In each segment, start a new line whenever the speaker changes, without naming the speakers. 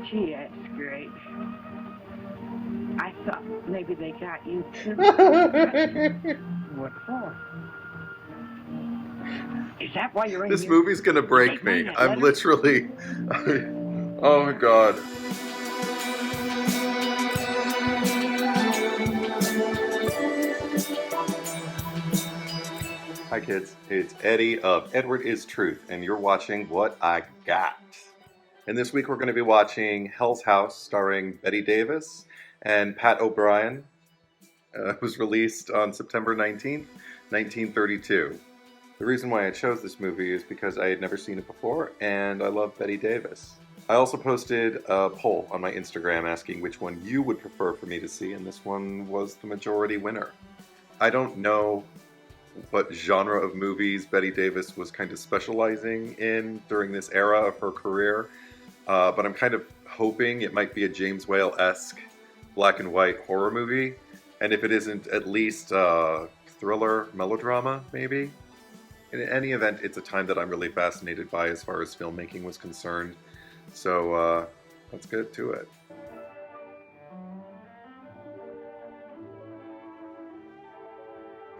Gee, that's great. I thought maybe they got you too. What for? Is that why you're in
This
here?
movie's gonna break me. I'm literally... Oh my god. Hi kids, it's Eddie of Edward is Truth, and you're watching What I Got. And this week we're going to be watching Hell's House, starring Bette Davis and Pat O'Brien. It was released on September 19th, 1932. The reason why I chose this movie is because I had never seen it before, and I love Bette Davis. I also posted a poll on my Instagram asking which one you would prefer for me to see, and this one was the majority winner. I don't know what genre of movies Bette Davis was kind of specializing in during this era of her career, but I'm kind of hoping it might be a James Whale-esque black and white horror movie, and if it isn't, at least thriller, melodrama, maybe? In any event, it's a time that I'm really fascinated by as far as filmmaking was concerned, so let's get to it.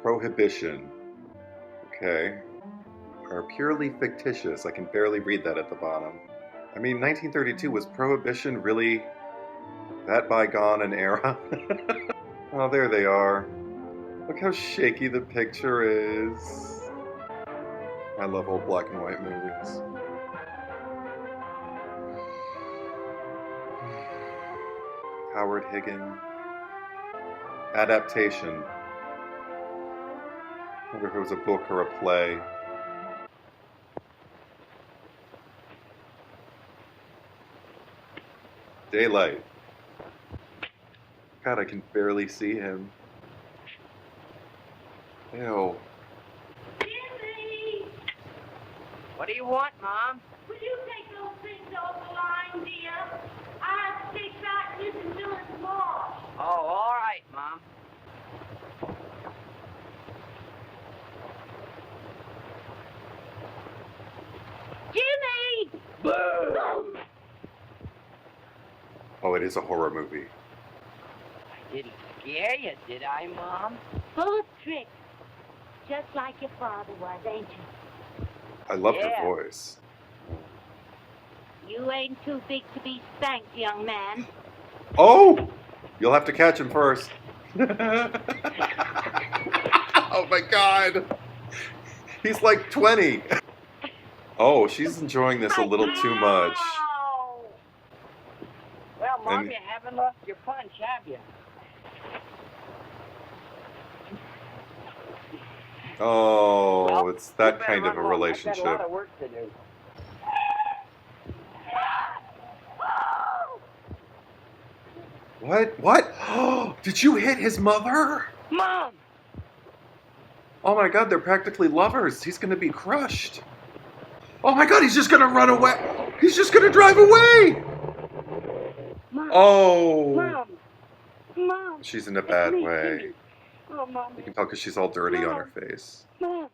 Prohibition. Okay. Are purely fictitious. I can barely read that at the bottom. I mean, 1932, was Prohibition really that bygone an era? Oh, there they are. Look how shaky the picture is. I love old black and white movies. Howard Higgin. Adaptation. I wonder if it was a book or a play. Daylight. God, I can barely see him. Ew.
Jimmy! What do you want, Mom?
Will you take those things off the line, dear? I have to take back this and do it tomorrow.
Oh, all right, Mom.
Jimmy!
Boo!
Oh, it is a horror movie.
I didn't scare you, did I, Mom?
Full of tricks. Just like your father was, ain't you?
I loved
Yeah.
her voice.
You ain't too big to be spanked, young man.
Oh! You'll have to catch him first. Oh my god! He's like 20. Oh, she's enjoying this a little too much.
Ow!
Well, Mom,
And-
you haven't lost your punch, have you?
Oh,
Well,
it's that
you better
kind of
run
a
along.
relationship.
I've got a lot of work to do.
What? What? Did you hit his mother?
Mom!
Oh my god, they're practically lovers. He's gonna be crushed. Oh my god, he's just gonna run away. He's just gonna drive away.
Mom!
Oh.
Mom! Mom!
She's in a
It's
bad
me,
way.
Jimmy. Oh, Mom!
You can tell because she's all dirty on her face.
Mom!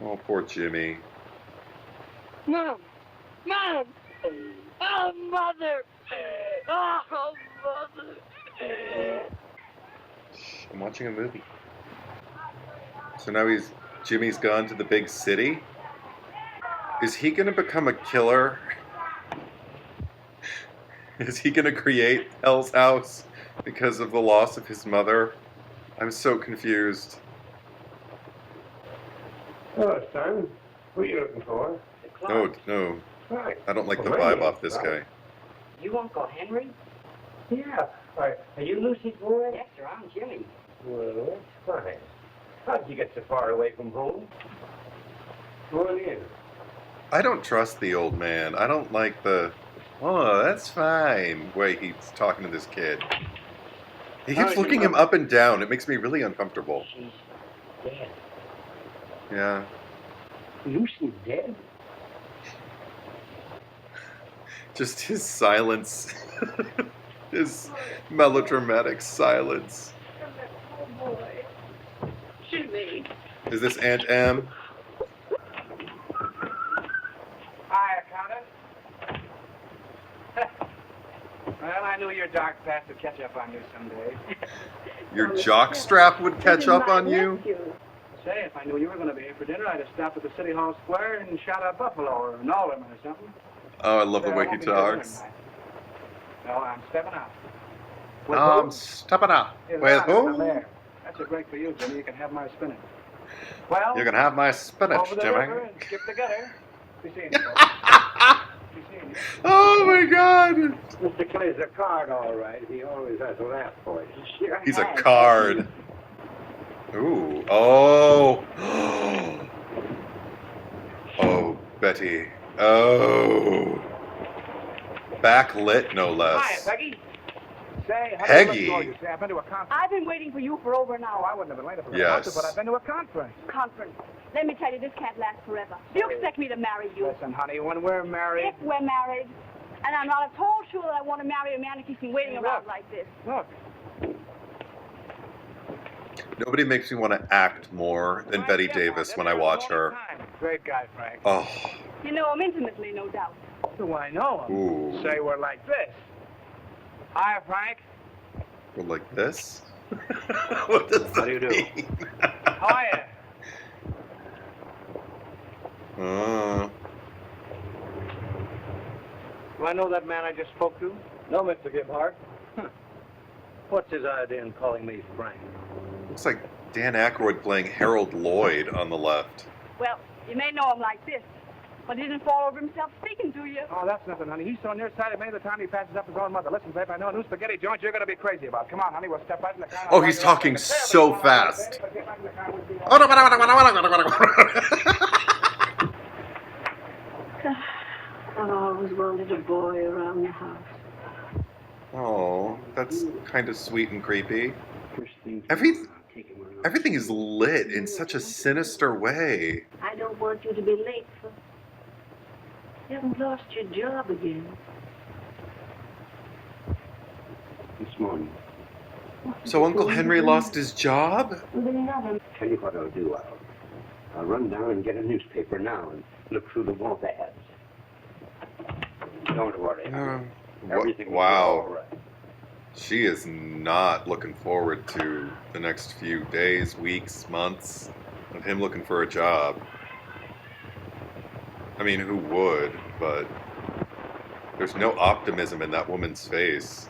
Oh, poor Jimmy.
Mom! Mom! Oh, Mother! Oh, Mother!
Shh, I'm watching a movie. So now Jimmy's gone to the big city? Is he gonna become a killer? Is he gonna create Hell's House because of the loss of his mother? I'm so confused.
Hello, son. Who are you looking for?
The
No,
clock.
no,
Right.
I don't like the
Well,
vibe off this
right.
guy.
You Uncle Henry?
Yeah. Are you Lucy's boy?
Yes, sir, I'm Jimmy.
Well, that's fine. How'd you get so far away from home? Go on in.
I don't trust the old man. I don't like the, oh, that's fine, way he's talking to this kid. He keeps looking him up and down. It makes me really uncomfortable.
She's dead.
Yeah.
Lucy's dead?
Just his silence. His melodramatic silence.
Oh, boy. Jimmy!
Is this Aunt Em?
Hi, accountant.
Well, I knew your dark past would catch up on you someday.
Your jock strap would catch up on you?
Say, if I knew you were going to be here for dinner, I'd have stopped at the City Hall Square and shot a buffalo or an alderman or something.
Oh, I love the
Say, I
way he
won't be here dinner
talks.
tonight. No, I'm stepping out.
I'm stepping out. With who?
There. That's a break for you, Jimmy. You can have my spinach. Well,
You can have my spinach,
over the
Jimmy.
river and skip the gutter. Be seeing you, folks. Be seeing you.
Oh my god!
Mr. Kelly's a card, all right. He always has a laugh for you.
Sure
He's a
has.
card. Ooh. Oh. Oh, Betty. Oh. Backlit, no
Hiya,
less.
Peggy. Say, how
Peggy.
do you look gorgeous? Say, I've been to a conference.
I've been waiting for you for over an
Oh,
hour.
I wouldn't have been later for the
Yes.
concert, but I've been to a conference.
Conference. Let me tell you, this can't last forever. Do you expect me to marry you?
Listen, honey, when we're married...
If we're married, and I'm not at all sure that I want to marry a man who keeps me waiting around like this.
Look.
Nobody makes me want to act more than Bette Davis when I watch her.
Great guy, Frank.
Oh.
You know him intimately, no doubt.
Do I know him?
Ooh.
Say we're like this. Hiya, Frank.
Well, like this? What does that
How do you do?
mean?
Hiya. Do I know that man I just spoke to?
No, Mr. Gebhardt. What's his idea in calling me Frank?
Looks like Dan Aykroyd playing Harold Lloyd on the left.
Well, you may know him like this, but he didn't fall over himself speaking to you.
Oh, that's nothing, honey. He's so nearsighted many of the time he passes up his own mother. Listen, babe, I know a new spaghetti joint you're going to be crazy about. Come on, honey, we'll step right in the car.
Oh, he's talking so fast.
I've always wanted a boy around the house.
Oh, that's kind of sweet and creepy. Everything is lit in such a sinister way.
I don't want you to be late for... You haven't lost your job again.
This morning.
So Uncle Henry lost his job?
With another...
Tell you what I'll do. I'll run down and get a newspaper now and look through the want ads. Don't worry. Everything will be all
Wow.
right.
She is not looking forward to the next few days, weeks, months of him looking for a job. I mean, who would? But there's no optimism in that woman's face.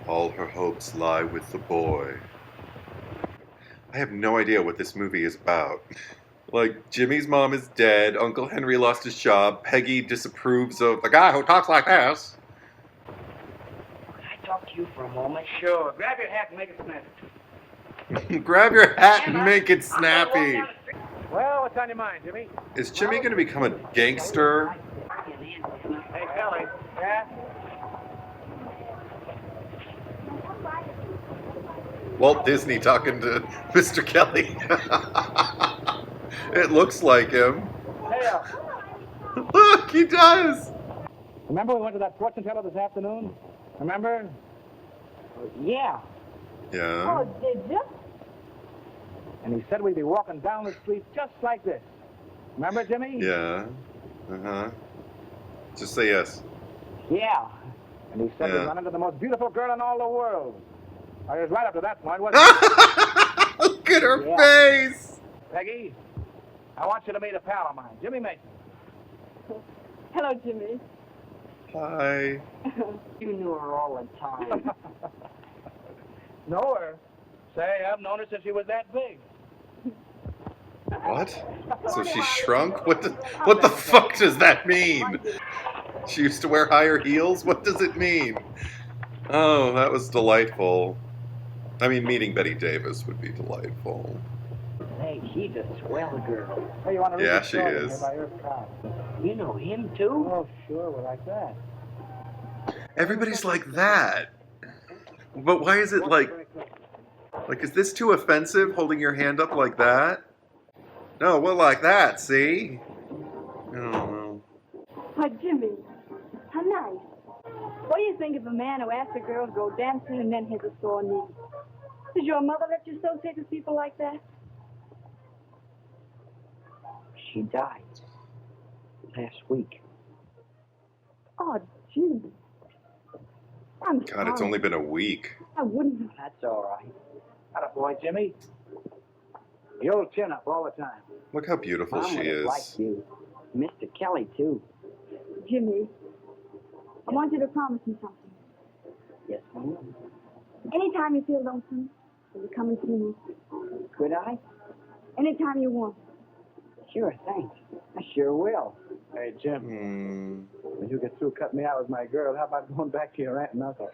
All her hopes lie with the boy. I have no idea what this movie is about. Like, Jimmy's mom is dead, Uncle Henry lost his job, Peggy disapproves of the guy who talks like this.
Can I talk to you for a moment?
Sure. Grab your hat and make it snappy.
Grab your hat and make it snappy.
Well, what's on your mind, Jimmy?
Is Jimmy going to become a gangster?
Hey, Kelly. Yeah?
Walt Disney talking to Mr. Kelly. It looks like him.
Hey,
Look, he does.
remember we went to that fortune teller this afternoon? Remember?
Yeah.
Yeah.
Did you?
And he said we'd be walking down the street just like this. Remember, Jimmy?
Yeah. Uh-huh. Just say yes.
Yeah. And he said
Yeah.
we'd run into the most beautiful girl in all the world. I was right up to that point, wasn't it?
Look at her
Yeah.
face.
Peggy, I want you to meet a pal of mine, Jimmy Mason.
Hello, Jimmy.
Hi.
You knew her all the time.
Know her? Say, I've known her since she was that big.
What? So she shrunk? What the fuck does that mean? She used to wear higher heels? What does it mean? Oh, that was delightful. I mean, meeting Bette Davis would be delightful.
Hey, she's a swell girl.
Hey, you want to read
Yeah,
the
she
story
is.
here by her car?
You know him, too?
Oh, sure, we're like that.
Everybody's like that. But why is it like, is this too offensive, holding your hand up like that? No, we're like that, see? I don't know.
Why, Jimmy, how nice. What do you think of a man who asks a girl to go dancing and then has a sore knee? Does your mother let you associate with people like that?
She died last week.
Oh, Jimmy. I'm
God, it's
sorry.
only been a week.
I wouldn't.
That's all right. Atta boy, Jimmy. The old chin up all the time.
Look how beautiful she is.
you. Mr. Kelly, too.
Jimmy, I want you to promise me something.
Yes, ma'am.
Anytime you feel lonesome, will you come and see me?
Could I?
Anytime you want.
Sure, thanks. I sure will.
Hey, Jim, when you get through cutting me out with my girl, how about going back to your aunt and uncle?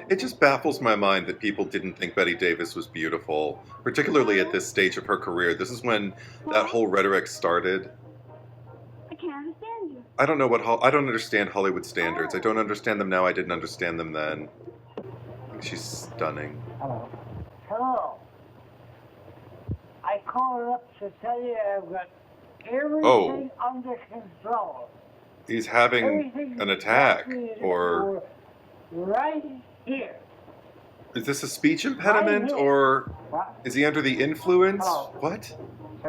It just baffles my mind that people didn't think Bette Davis was beautiful, particularly at this stage of her career. This is when that whole rhetoric started.
I can't understand you.
I don't know I don't understand Hollywood standards. I don't understand them now. I didn't understand them then. I think she's stunning.
Hello.
Hello. I called up to tell you I've got everything
Oh.
under control.
He's having
Everything
an attack,
exactly
or
right here.
is this a speech impediment, or
What?
is he under the influence?
Hello.
What?
Say,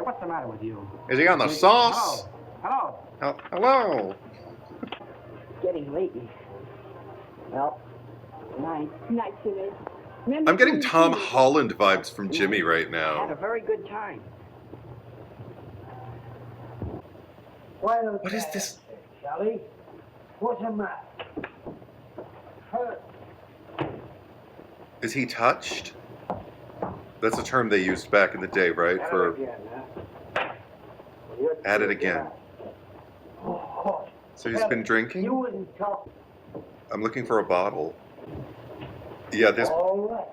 what's the matter with you?
Is he on the sauce?
Hello.
Hello?
Getting late. Well, good night.
Night, Jimmy. Remember
I'm getting
to
Tom
see me.
Holland vibes from Jimmy right
I had a
now.
very good time.
Well,
What is this?
Sally? What's the matter? Hurt.
Is he touched? That's a term they used back in the day, right? For add it again.
Oh,
So he's been
you
drinking?
wouldn't talk.
I'm looking for a bottle. Yeah,
All right.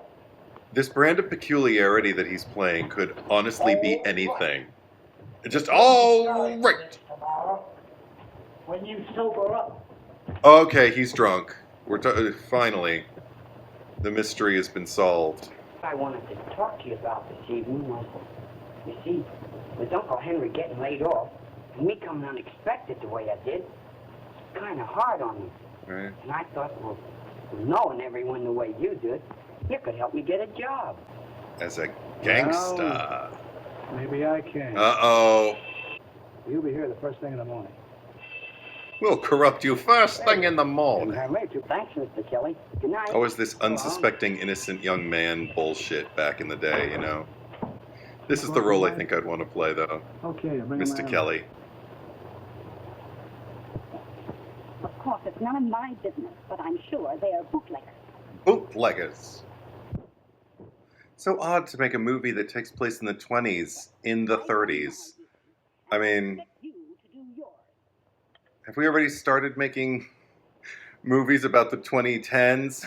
this brand of peculiarity that he's playing could honestly be anything. Just all right.
Tomorrow, when you sober up.
Okay, he's drunk. Finally, the mystery has been solved.
I wanted to talk to you about this evening was, you see, with Uncle Henry getting laid off, and me coming unexpected the way I did, it's kind of hard on me.
Right?
And I thought, well, knowing everyone the way you did, you could help me get a job.
As a gangsta.
Maybe I can.
Uh-oh.
You'll be here the first thing in the morning.
We'll corrupt you first thing in the morning.
Thanks, Mr. Kelly. Good night.
Oh, is this unsuspecting innocent young man bullshit back in the day, you know? This is the role I think I'd want to play, though.
Okay, bring
Mr. Kelly.
Of course, it's none of my business, but I'm sure they are bootleggers.
Bootleggers. So odd to make a movie that takes place in the 20s, in the 30s. I mean, have we already started making movies about the 2010s?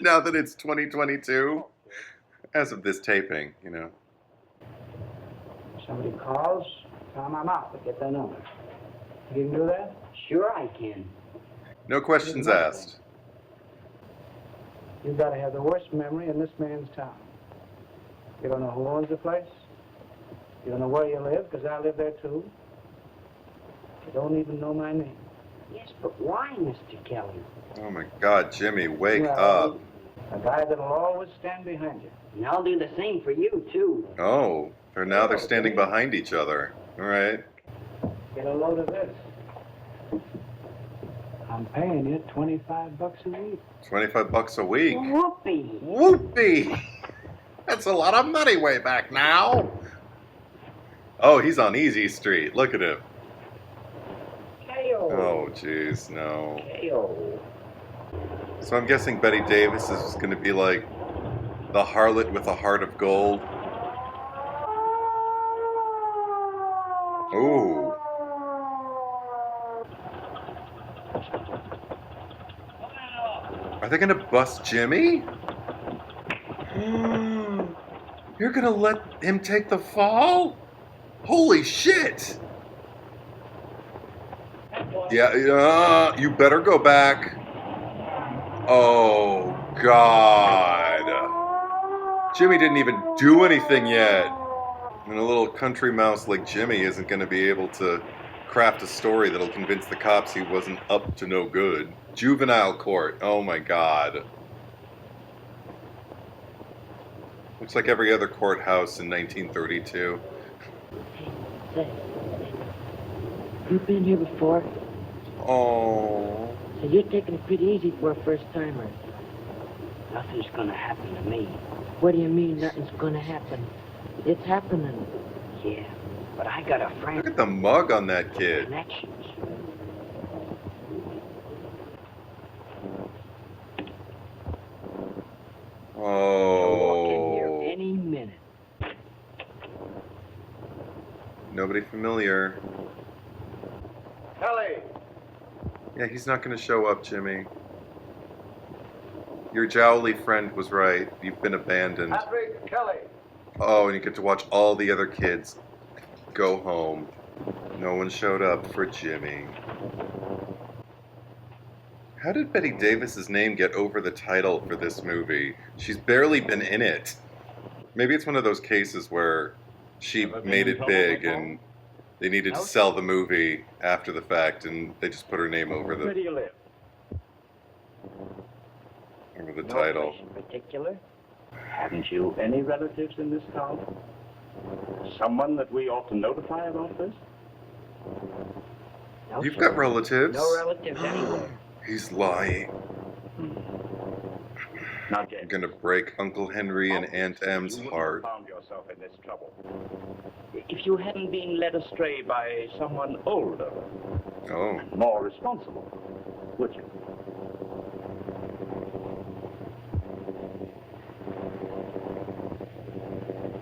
Now that it's 2022? As of this taping, you know.
Somebody calls, tell them I'm out, but get their number. You can do that?
Sure I can.
No questions asked.
You've got to have the worst memory in this man's town. You don't know who owns the place. You don't know where you live, because I live there too. You don't even know my name.
Yes, but why, Mr. Kelly?
Oh my God, Jimmy, wake
Well,
up.
A guy that'll always stand behind you.
And I'll do the same for you, too.
Oh, they're standing behind each other. All right.
Get a load of this. I'm paying you $25 a week.
$25 a week.
Whoopee!
Whoopee! That's a lot of money way back now. Oh, he's on Easy Street. Look at him.
K.O.
Oh, jeez, no.
K.O.
So I'm guessing Bette Davis is going to be like the harlot with a heart of gold. Ooh. Are they going to bust Jimmy? You're going to let him take the fall? Holy shit! Yeah, you better go back. Oh, God. Jimmy didn't even do anything yet. And a little country mouse like Jimmy isn't going to be able to craft a story that'll convince the cops he wasn't up to no good. Juvenile court. Oh, my God. Looks like every other courthouse in 1932.
Say, you been here before?
Oh.
So you're taking it pretty easy for a first-timer.
Nothing's gonna happen to me.
What do you mean nothing's gonna happen? It's happening.
Yeah, but I got a friend.
Look at the mug on that
with
kid.
connections. He'll walk in here
Oh.
any minute.
Nobody familiar.
Kelly!
Yeah, he's not going to show up, Jimmy. Your jowly friend was right. You've been abandoned.
Patrick Kelly!
Oh, and you get to watch all the other kids go home. No one showed up for Jimmy. How did Bette Davis's name get over the title for this movie? She's barely been in it. Maybe it's one of those cases where she made it big and they needed to sell the movie after the fact and they just put her name over
Where do
the
you live?
title.
No place in particular.
Haven't you any relatives in this town? Someone that we ought to notify about this?
No,
You've
sir.
got relatives.
No relatives anywhere.
He's lying.
Not yet.
I'm gonna break Uncle Henry and Aunt Em's
You wouldn't
heart.
have found yourself in this trouble
If you hadn't been led astray by someone older,
Oh.
more responsible, would you?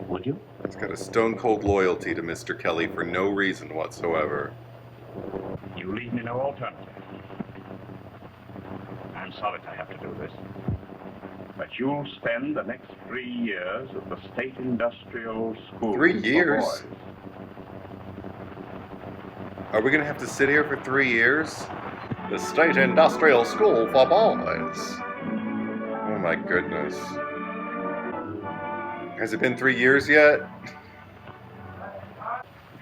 Would you?
He's got a stone-cold loyalty to Mr. Kelly for no reason whatsoever.
You leave me no alternative. I'm sorry to have to do this. But you'll spend the next 3 years at the State Industrial School.
3 years?
For boys.
Are we gonna have to sit here for 3 years? The State Industrial School for Boys. Oh my goodness. Has it been 3 years yet?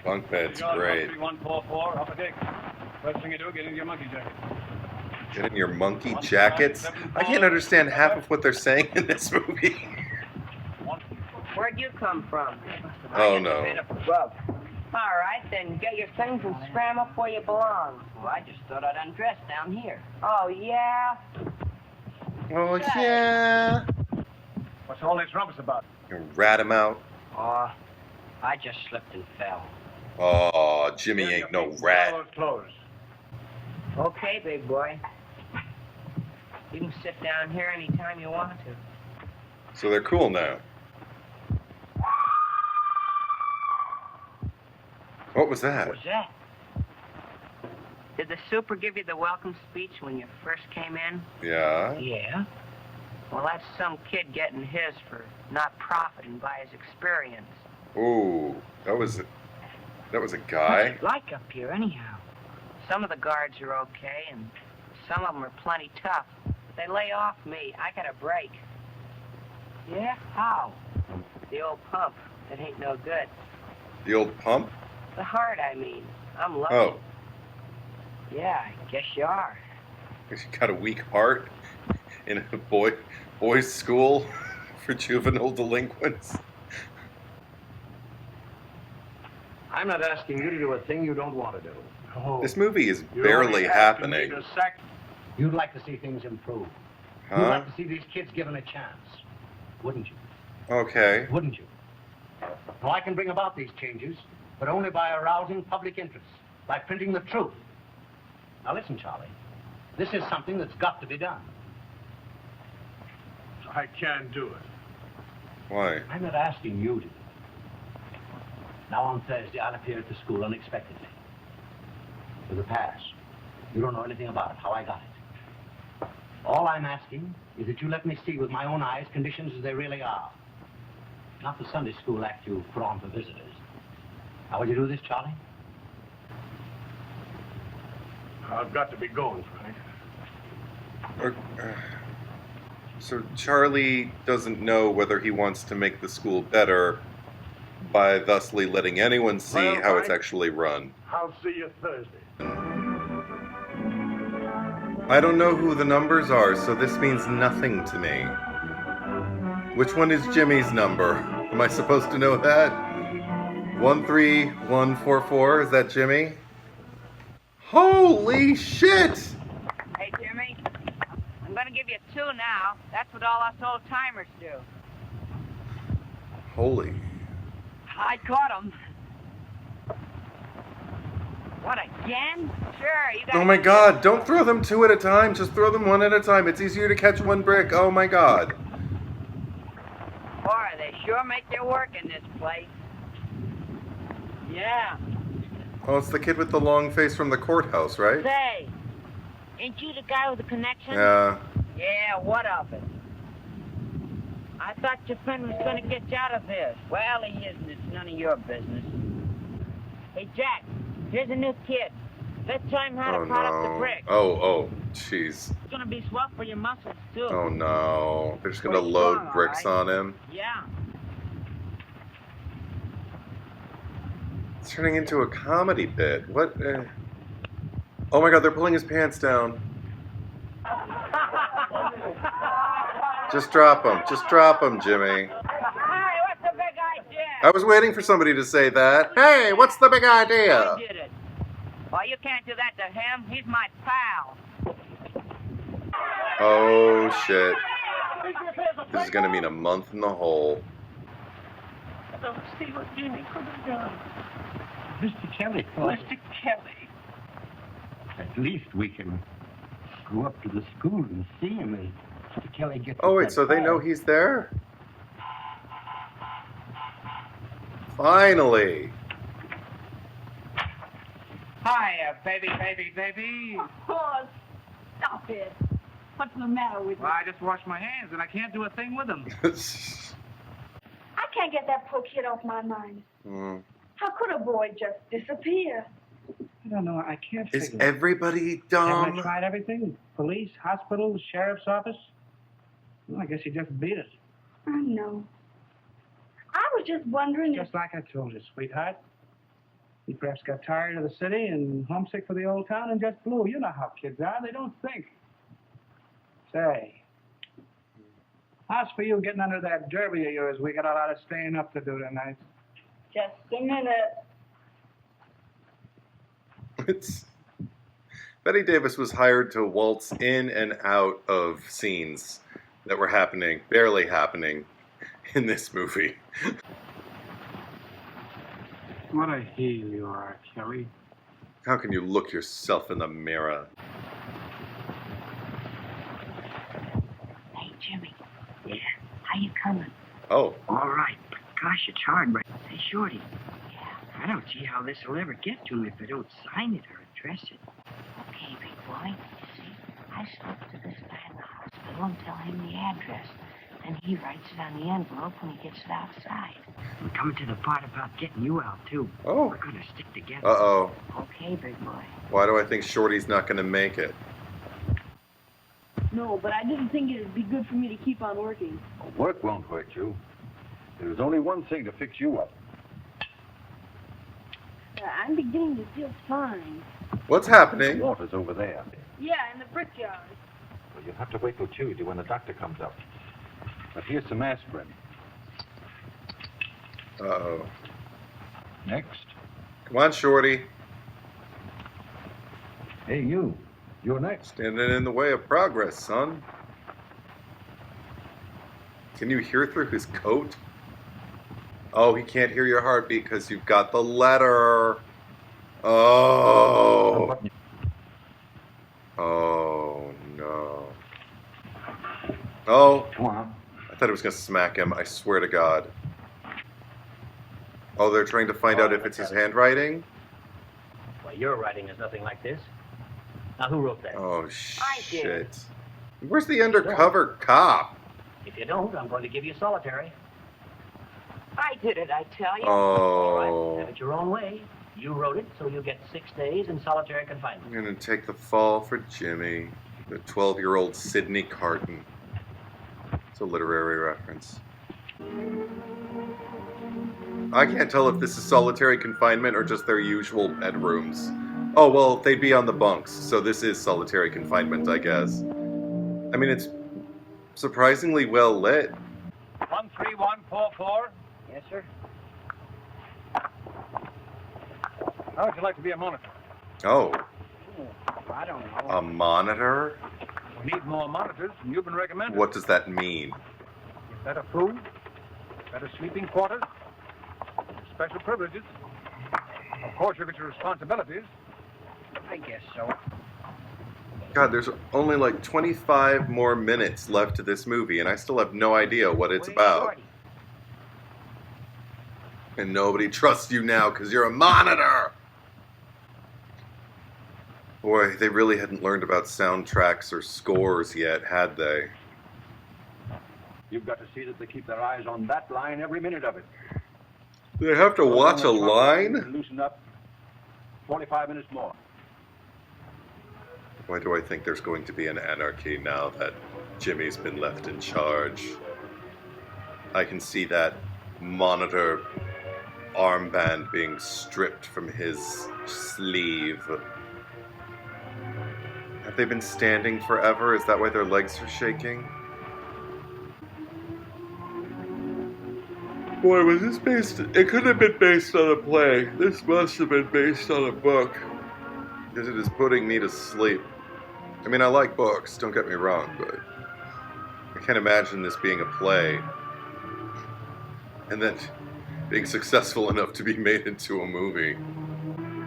Bunk bed's great.
144, up a deck. First thing you do, get into your monkey jacket.
Get in your monkey jackets? I can't understand half of what they're saying in this movie.
Where'd you come from?
Oh no.
Well,
All right, then get your things and scram up where you belong.
well, I just thought I'd undress down here.
Oh, yeah?
Oh yeah.
What's all this rumpus about?
You rat him out.
Oh, I just slipped and fell.
Oh, Jimmy ain't no rat.
All those clothes.
Okay, big boy. You can sit down here anytime you want to.
So they're cool now. What was that?
What was that?
Did the super give you the welcome speech when you first came in?
Yeah.
Yeah.
Well, that's some kid getting his for not profiting by his experience.
Ooh, that was a guy.
What's it like up here, anyhow?
Some of the guards are okay, and some of them are plenty tough. They lay off me. I got a break.
Yeah? How?
The old pump. It ain't no good.
The old pump?
The heart, I mean. I'm lucky.
Oh,
Yeah, I guess you are.
you got a weak heart in a boys' school for juvenile delinquents.
I'm not asking you to do a thing you don't want to do.
Oh,
This movie is
You're
barely
only asking me
happening.
to sack-
you'd like to see things improve. You'd
Huh?
like to see these kids given a chance, wouldn't you?
Okay.
Wouldn't you? Now, I can bring about these changes, but only by arousing public interest, by printing the truth. Now, listen, Charlie. This is something that's got to be done.
I can't do it.
Why?
I'm not asking you to do it. Now, on Thursday, I'll appear at the school unexpectedly. With a pass. You don't know anything about it, how I got it. All I'm asking is that you let me see with my own eyes conditions as they really are. Not the Sunday school act you put on for visitors. How will you do this, Charlie?
I've got to be going, Frank.
So Charlie doesn't know whether he wants to make the school better by thusly letting anyone see
Well,
how it's
Frank,
actually run.
I'll see you Thursday.
I don't know who the numbers are, so this means nothing to me. Which one is Jimmy's number? Am I supposed to know that? 13144, is that Jimmy? Holy shit!
Hey, Jimmy. gonna give you 2 now. That's what all us old-timers do.
Holy.
I caught him. What, again? Sure, you got.
Oh my god, don't throw them 2 at a time. Just throw them 1 at a time. It's easier to catch 1 brick. Oh my god.
Boy, they sure make their work in this place. Yeah.
Oh, it's the kid with the long face from the courthouse, right?
Say, ain't you the guy with the connection?
Yeah.
Yeah, what of it? I thought your friend was gonna get you out of this. Well, he isn't. It's none of your business. Hey, Jack, here's a new kid. Let's show him how to pot up the brick.
Oh, jeez.
It's gonna be swell for your muscles, too.
Oh no. They're just gonna
Well,
load
strong,
bricks
all right.
on him.
Yeah.
It's turning into a comedy bit. What? Oh my god, they're pulling his pants down. Just drop him. Just drop him, Jimmy.
Hey, what's the big idea?
I was waiting for somebody to say that. Hey, what's the big idea?
I did it. Well, you can't do that to him. He's my pal.
Oh shit. This is gonna mean a month in the hole.
Don't see what Jimmy could have done.
Mr. Kelly.
Mr. Kelly.
At least we can go up to the school and see him and Mr. Kelly gets.
Oh wait, so they know he's there? Finally.
Hi, baby.
Oh, stop it. What's the matter with you?
Well, I just washed my hands and I can't do a thing with them.
I can't get that poor kid off my mind. How could a boy just disappear?
I don't know. I can't
Is
figure.
everybody
Haven't I
dumb?
tried everything? Police, hospitals, sheriff's office? Well, I guess he just beat it.
I know. I was just wondering if...
Just like I told you, sweetheart. He perhaps got tired of the city and homesick for the old town and just blew. You know how kids are. They don't think. Say, how's for you getting under that derby of yours? We got a lot of staying up to do tonight.
Just a minute.
Bette Davis was hired to waltz in and out of scenes that were happening, barely happening, in this movie.
What a heel you are, Kelly.
How can you look yourself in the mirror?
Hey, Jimmy. Yeah? How you coming?
Oh.
All right. Gosh, it's hard, but... Hey, Shorty. Yeah? I don't see how this will ever get to him if I don't sign it or address it. Okay, big boy. You see, I slip to this guy in the hospital and tell him the address. Then he writes it on the envelope when he gets it outside. I'm coming to the part about getting you out, too.
Oh.
We're gonna stick together.
Uh-oh.
Okay, big boy.
Why do I think Shorty's not going to make it?
No, but I didn't think it'd be good for me to keep on working.
Work won't hurt you. There's only one thing to fix you up.
I'm beginning to feel fine.
What's happening?
Water's over there.
Yeah, in the brickyard.
Well, you'll have to wait till Tuesday when the doctor comes up. But here's some aspirin.
Uh-oh.
Next.
Come on, Shorty.
Hey, you. You're next.
Standing in the way of progress, son. Can you hear through his coat? Oh, he can't hear your heartbeat because you've got the letter. Oh. Oh, no. Oh.
Come on.
I thought it was going to smack him. I swear to God. Oh, they're trying to find out if it's his handwriting?
Well, your writing is nothing like this. Now, who wrote that?
Oh,
I did.
shit. Where's the undercover cop?
If you don't, I'm going to give you solitary.
I did it, I tell you.
All right,
Oh.
have it your own way. You wrote it, so you'll get 6 days in solitary confinement.
I'm going to take the fall for Jimmy, the 12-year-old Sidney Carton. It's a literary reference. I can't tell if this is solitary confinement or just their usual bedrooms. Oh, well, they'd be on the bunks, so this is solitary confinement, I guess. I mean, it's surprisingly well lit.
13144.
Yes, sir.
How would you like to be a monitor?
Oh,
I don't know.
a monitor?
Need more monitors, and you've been recommended.
What does that mean?
Better food, better sleeping quarters, special privileges. Of course, you've got your responsibilities.
I guess so.
God, there's only like 25 more minutes left to this movie, and I still have no idea what it's about.
Shorty?
And nobody trusts you now because you're a monitor! Boy, they really hadn't learned about soundtracks or scores yet, had they?
You've got to see that they keep their eyes on that line every minute of it.
They have to watch a line?
Loosen up. 45 minutes more.
Why do I think there's going to be an anarchy now that Jimmy's been left in charge? I can see that monitor armband being stripped from his sleeve. Have they been standing forever? Is that why their legs are shaking? Boy, was this based... It could have been based on a play. This must have been based on a book. Because it is putting me to sleep. I mean, I like books, don't get me wrong, but I can't imagine this being a play. And then being successful enough to be made into a movie.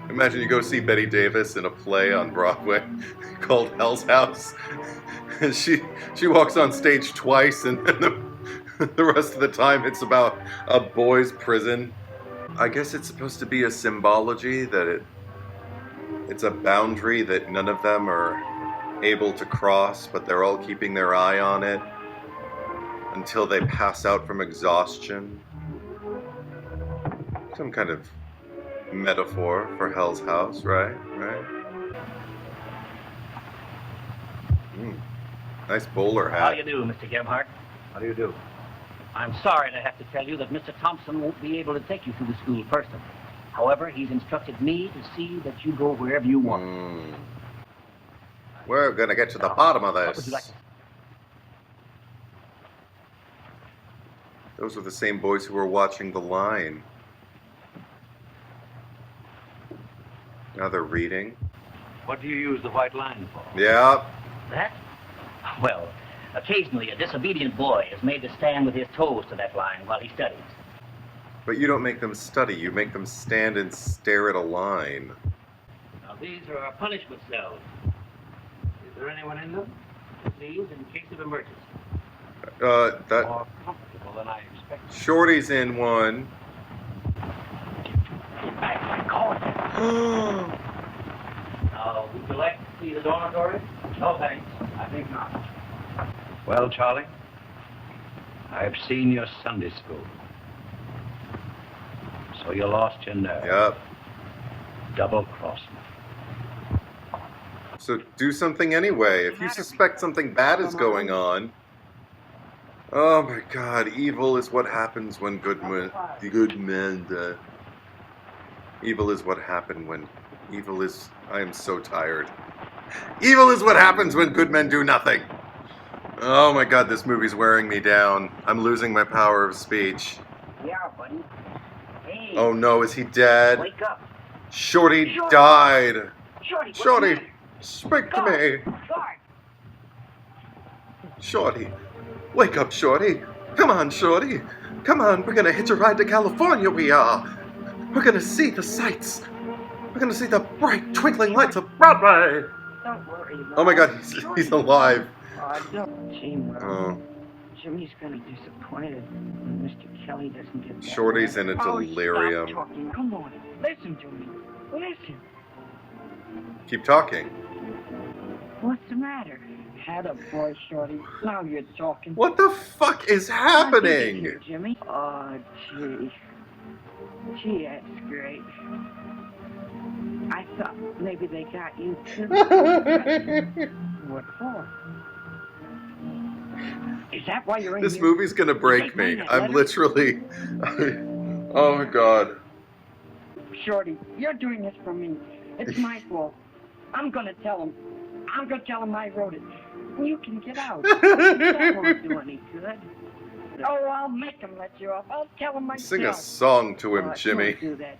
Imagine you go see Bette Davis in a play on Broadway called Hell's House. And she walks on stage twice, and the rest of the time it's about a boys' prison. I guess it's supposed to be a symbology that it's a boundary that none of them are able to cross, but they're all keeping their eye on it until they pass out from exhaustion. Some kind of metaphor for Hell's House, right? Nice bowler hat.
How do you do, Mr. Gebhardt?
How do you do?
I'm sorry to have to tell you that Mr. Thompson won't be able to take you through the school personally. However, he's instructed me to see that you go wherever you want.
We're gonna get to the bottom of
What would you like?
this. Those were the same boys who were watching The Line. Now they're reading.
What do you use the white line for?
Yeah.
That? Well, occasionally a disobedient boy is made to stand with his toes to that line while he studies.
But you don't make them study, you make them stand and stare at a line.
Now, these are our punishment cells. Is there anyone in them? Please, in case of emergency.
That...
More comfortable than I expected.
Shorty's in one.
Get back, my God. Now, would you like to see the dormitory? No, thanks. I think not.
Well, Charlie, I've seen your Sunday school. So you lost your nerve.
Yep.
Double-crossing.
So do something anyway. If you suspect something bad is going on... Oh my God, evil is what happens when good men die. Evil is what happened when... Evil is... I am so tired. Evil is what happens when good men do nothing. Oh my God, this movie's wearing me down. I'm losing my power of speech.
Yeah, buddy. Hey.
Oh no, is he dead?
Wake up.
Shorty died.
Shorty,
Speak to me.
Guard.
Shorty, wake up, Shorty. Come on, Shorty. Come on, we're gonna hitch a ride to California, we are. We're gonna see the sights. We're gonna see the bright, twinkling lights of Broadway.
Don't worry, Mom.
Oh my God, he's alive.
Don't team up.
Oh.
Jimmy's gonna be disappointed when Mr. Kelly doesn't get that.
Shorty's in a delirium.
Stop talking. Come on. Listen to me. Listen.
Keep talking.
What's the matter? Had a boy, Shorty. Now you're talking.
What the fuck is happening?
Here, Jimmy. Oh, gee. Gee, that's great. I thought maybe they got you too. What for? Is that why you're in
This
here?
movie's gonna break me. I'm literally... Oh my God.
Shorty, you're doing this for me. It's my fault. I'm gonna tell him. I'm gonna tell him I wrote it. You can get out. That won't do any good. Oh, I'll make him let you off. I'll tell him myself.
Sing a song to him,
Oh,
Jimmy.
don't do that.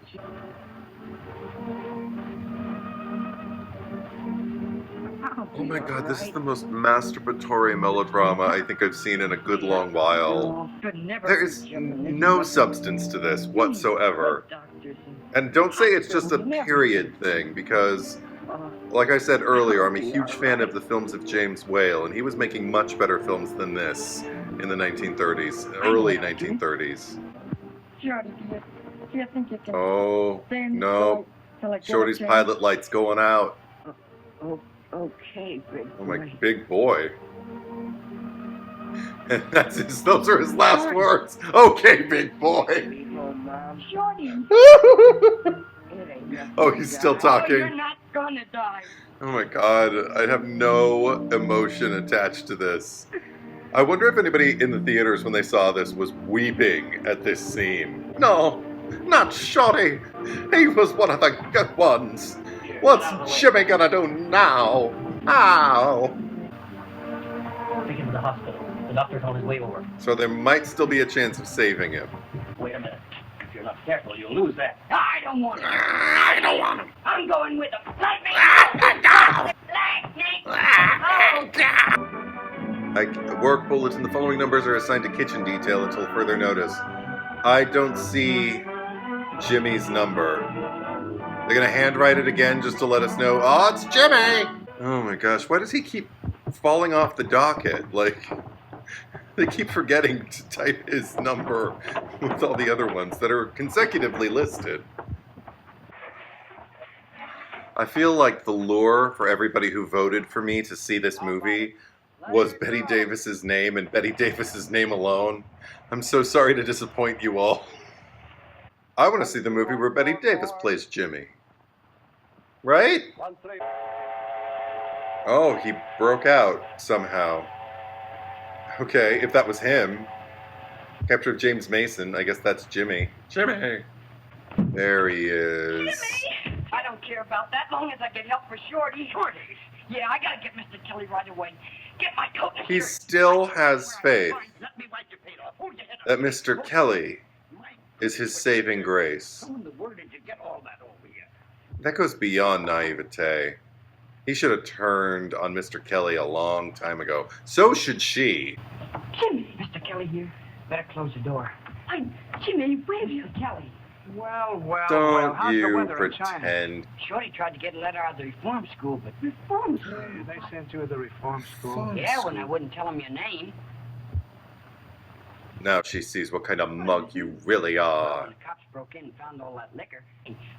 Oh my god, this is the most masturbatory melodrama I think I've seen in a good long while. There's no substance to this whatsoever. And don't say it's just a period thing, because, like I said earlier, I'm a huge fan of the films of James Whale, and he was making much better films than this in the 1930s, early 1930s. Oh, no. Shorty's pilot light's going out.
Okay, big boy.
Oh my, big boy. And those are his last words. Okay, big boy.
Shorty.
Oh, he's still talking.
Oh, you're not gonna die.
Oh my god, I have no emotion attached to this. I wonder if anybody in the theaters when they saw this was weeping at this scene. No, not Shorty. He was one of the good ones. What's Jimmy gonna do now? Ow!
Take him to the hospital. The doctor's on his way over.
So there might still be a chance of saving him.
Wait a minute. If you're not careful, you'll lose that.
I don't want him.
I don't want him.
I'm going with him. Let me
Work bulletin. The following numbers are assigned to kitchen detail until further notice. I don't see Jimmy's number. They're gonna handwrite it again just to let us know, oh, it's Jimmy! Oh my gosh, why does he keep falling off the docket? Like, they keep forgetting to type his number with all the other ones that are consecutively listed. I feel like the lure for everybody who voted for me to see this movie was Bette Davis's name and Bette Davis's name alone. I'm so sorry to disappoint you all. I want to see the movie where Bette Davis plays Jimmy. Right? Oh, he broke out somehow. Okay, if that was him. Capture of James Mason, I guess that's Jimmy. Jimmy! There he is.
Jimmy! I don't care about that, long as I get help for Shorty. Shorty? Yeah, I gotta get Mr. Kelly right away. Get my coat and
He
shirt.
still has faith that Mr. Kelly is his saving grace. That goes beyond naivete. He should have turned on Mr. Kelly a long time ago. So should she.
Jimmy, Mr. Kelly here. Better close the door. Jimmy, where have you, Kelly?
Well,
Don't
how's the
you
weather in China?
pretend.
Shorty tried to get a letter out of the reform school, but reform school?
They sent you to the reform school.
Yeah, when I wouldn't tell them your name.
Now she sees what kind of mug you really are.
When the cops broke in and found all that liquor.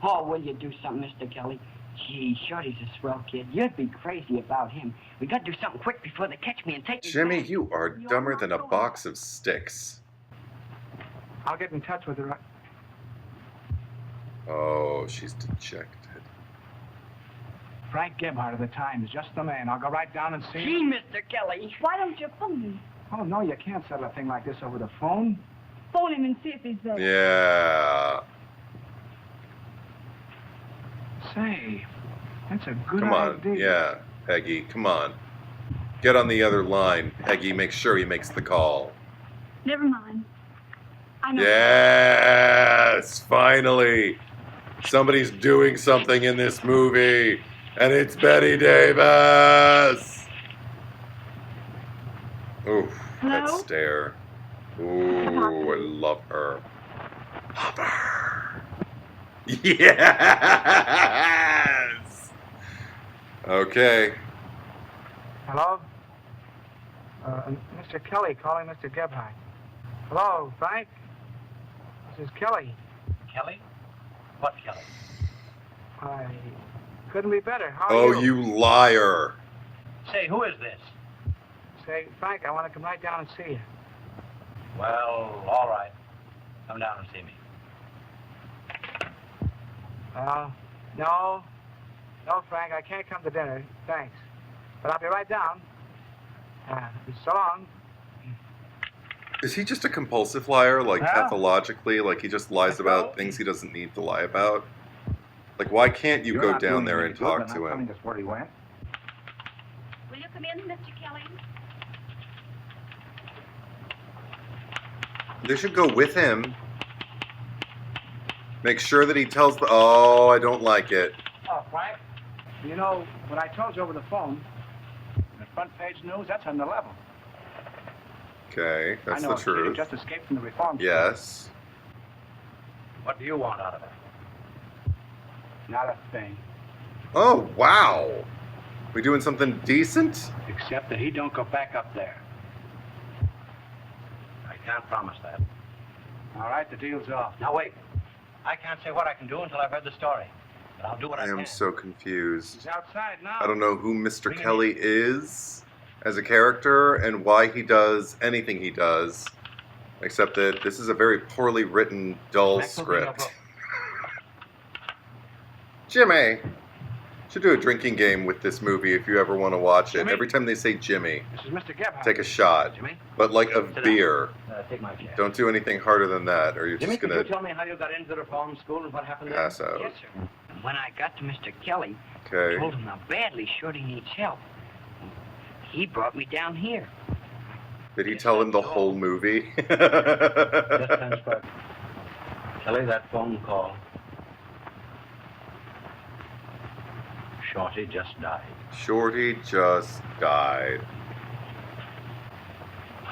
Oh, will you do something, Mr. Kelly? Gee, Shorty's a swell kid. You'd be crazy about him. We gotta do something quick before they catch me and take me
Jimmy,
back.
you are dumber than a box of sticks.
I'll get in touch with her.
Oh, she's dejected.
Frank Gebhardt of the Times, just the man. I'll go right down and see
Gee,
him.
Mr. Kelly.
Why don't you phone him?
Oh, no, you can't settle a thing like this over the phone.
Phone him and see if he's there.
Yeah.
Say, that's a good
Come on.
idea.
Yeah, Peggy, come on. Get on the other line, Peggy. Make sure he makes the call.
Never mind. I know.
Yes, finally. Somebody's doing something in this movie, and it's Bette Davis. Oof, that
Hello?
stare. Ooh, I love her. Love her. Yes. Okay.
Hello? Mr. Kelly calling Mr. Gebhardt. Hello, Frank? This is Kelly.
Kelly? What Kelly?
I couldn't be better. How
Oh,
are you?
you liar.
Say, who is this?
Say, Frank, I want to come right down and see you.
Well, all right. Come down and see me.
No, Frank, I can't come to dinner. Thanks. But I'll be right down. So long.
Is he just a compulsive liar, like
Yeah.
pathologically? Like he just lies about things he doesn't need to lie about? Like, why can't you go down there and talk to him?
Just where he went.
Will you come in, Mr. Kelly?
They should go with him. Make sure that he tells the... Oh, I don't like it.
Oh, Frank. You know, when I told you over the phone, front page news, that's on the level.
Okay, that's
I know
the
a kid who
truth.
just escaped from the reform school.
Yes.
What do you want out of it?
Not a thing.
Oh, wow. We doing something decent?
Except that he don't go back up there.
I can't promise that.
All right, the deal's off.
Now, wait. I can't say what I can do until I've read the story. But I'll do what I
I
can.
am so confused.
He's outside now.
I don't know who Mr.
Bring him
Kelly is as a character and why he does anything he does, except that this is a very poorly written, dull
Next will be
script. Jimmy! Should do a drinking game with this movie if you ever want to watch it.
Jimmy?
Every time they say Jimmy,
This is Mr. Gebhardt.
take a shot.
Jimmy?
But like of
Sit down.
beer.
Take my chair.
Don't do anything harder than that, or you're
Jimmy,
just
could you
gonna
tell me how you got into the reform school and what happened there?
pass out.
Yes, sir. And when I got to Mr. Kelly, I
Okay.
told him how badly Shorty needs help. He brought me down here.
Did he tell him the whole movie?
Just transfer. Kelly, that phone call. Shorty just died.
Shorty just died.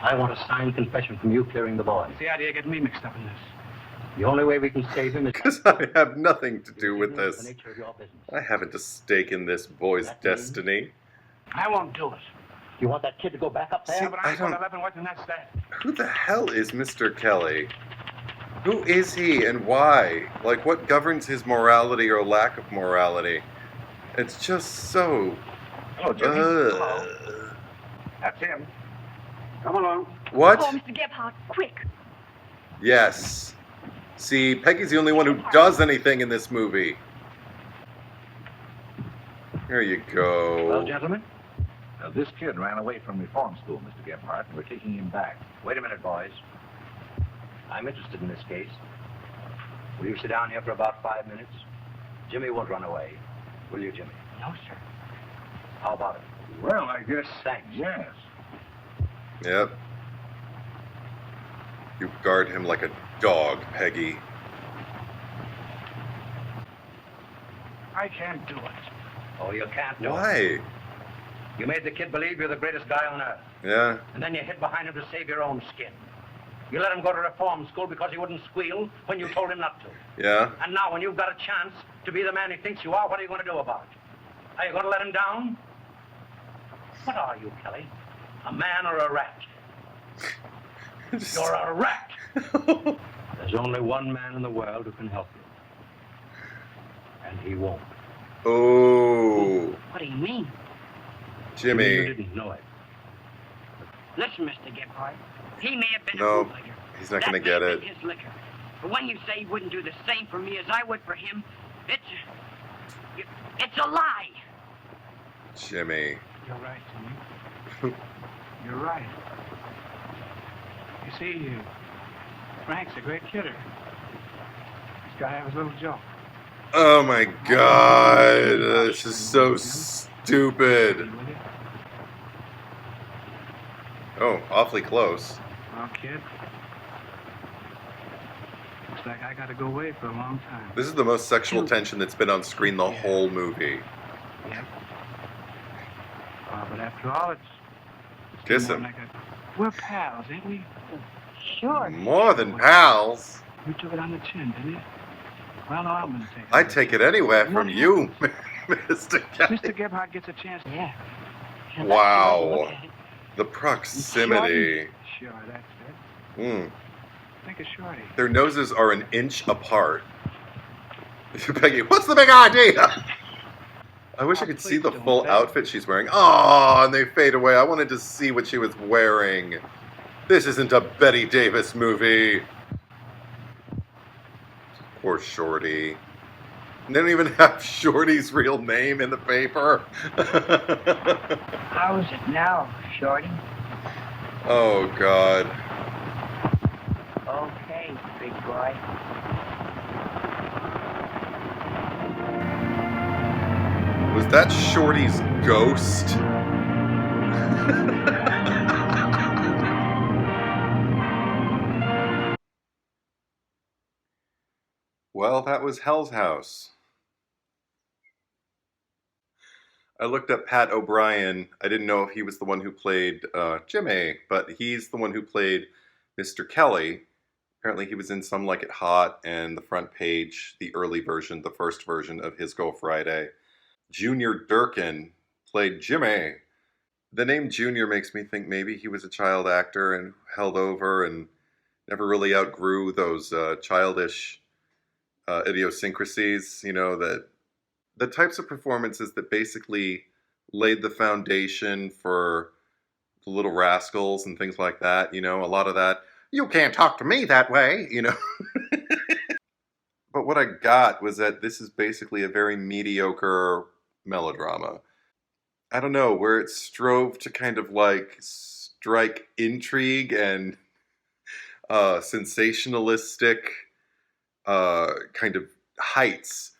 I want a signed confession from you clearing the boy.
What's the idea of getting me mixed up in this?
The only way we can save him is...
Because I have nothing to do with
The
this.
nature of your business.
I haven't a stake in this boy's
That means-
destiny.
I won't do it.
You want that kid to go back up there?
See,
Yeah, but
I
I'm going
don't-
to 11 words, and that's that.
Who the hell is Mr. Kelly? Who is he and why? Like, what governs his morality or lack of morality? It's just so...
Hello, Jimmy. Hello. That's him.
Come along.
What?
Oh, Mr. Gebhardt, quick.
Yes. See, Peggy's the only one who does anything in this movie. Here you
Well,
go.
gentlemen,
This kid ran away from reform school, Mr. Gebhardt, and we're taking him back.
wait a minute, boys. I'm interested in this case. Will you sit down here for about 5 minutes? Jimmy won't run away. Will you, Jimmy?
No, sir.
How about it?
Well, I guess...
Thanks.
Yes.
Yep. You guard him like a dog, Peggy.
I can't do it.
Oh, you can't do it.
Why?
You made the kid believe you're the greatest guy on earth.
Yeah.
And then you hid behind him to save your own skin. You let him go to reform school because he wouldn't squeal when you told him not to.
Yeah.
And now when you've got a chance to be the man he thinks you are, what are you going to do about it? Are you going to let him down? What are you, Kelly? A man or a rat? You're a rat. There's only one man in the world who can help you. And he won't.
Oh,
What do you mean?
You
Jimmy.
didn't know it.
Listen, Mr. Gebhardt. He may have been
No,
a bootlegger.
he's not
That
gonna
may
get
have
it.
been his liquor. But when you say he wouldn't do the same for me as I would for him, it's a lie.
Jimmy.
You're right, Jimmy. You're right. You see, Frank's a great kidder. He's got to have his little joke.
Oh my god. This is so stupid.
Will you?
Oh, awfully close.
Well, kid. Looks like I got to go away for a long time.
This is the most sexual tension that's been on screen the whole movie.
Yep. But after all, it's
Kiss
more
him.
like we're pals, ain't we?
Sure.
More than pals.
You took it on the chin, didn't you? Well, no, I'm going to take it.
I'd take it anywhere from you, Mr. Kelly.
Mr. Gebhardt gets a chance.
Yeah.
Wow. The proximity.
Sure, that's it.
Mm.
Think of Shorty.
Their noses are an inch apart. Peggy, what's the big idea? I wish I could see the full outfit she's wearing. Oh, and they fade away. I wanted to see what she was wearing. This isn't a Bette Davis movie. Poor Shorty. They don't even have Shorty's real name in the paper.
How's it now, Shorty?
Oh, God.
Okay, big boy.
Was that Shorty's ghost? Well, that was Hell's House. I looked up Pat O'Brien. I didn't know if he was the one who played Jimmy, but he's the one who played Mr. Kelly. Apparently he was in Some Like It Hot and The Front Page, the early version, the first version of His Go Friday. Junior Durkin played Jimmy. The name Junior makes me think maybe he was a child actor and held over and never really outgrew those childish idiosyncrasies, you know, that the types of performances that basically laid the foundation for the Little Rascals and things like that, you know, a lot of that, you can't talk to me that way, you know. But what I got was that this is basically a very mediocre melodrama. I don't know, where it strove to kind of like strike intrigue and sensationalistic kind of heights.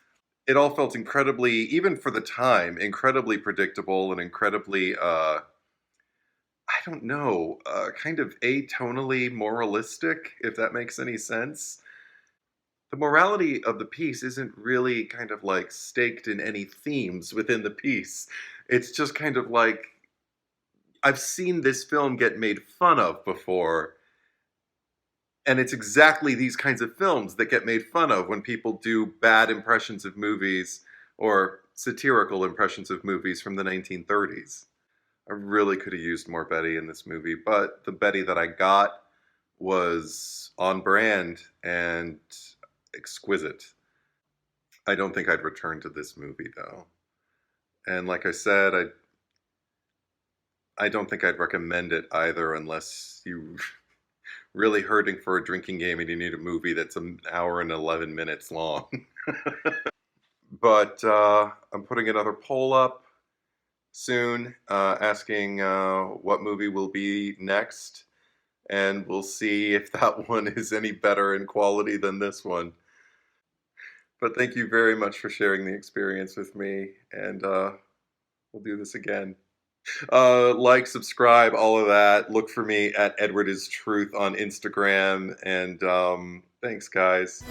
It all felt incredibly, even for the time, incredibly predictable and incredibly, I don't know, kind of atonally moralistic, if that makes any sense. The morality of the piece isn't really kind of like staked in any themes within the piece. It's just kind of like, I've seen this film get made fun of before. And it's exactly these kinds of films that get made fun of when people do bad impressions of movies or satirical impressions of movies from the 1930s. I really could have used more Betty in this movie, but the Betty that I got was on brand and exquisite. I don't think I'd return to this movie, though. And like I said, I don't think I'd recommend it either unless you really hurting for a drinking game and you need a movie that's an hour and 11 minutes long. But I'm putting another poll up soon asking what movie will be next, and we'll see if that one is any better in quality than this one. But thank you very much for sharing the experience with me, and we'll do this again. Like, subscribe, all of that. Look for me at edwardistruth on Instagram, and thanks, guys.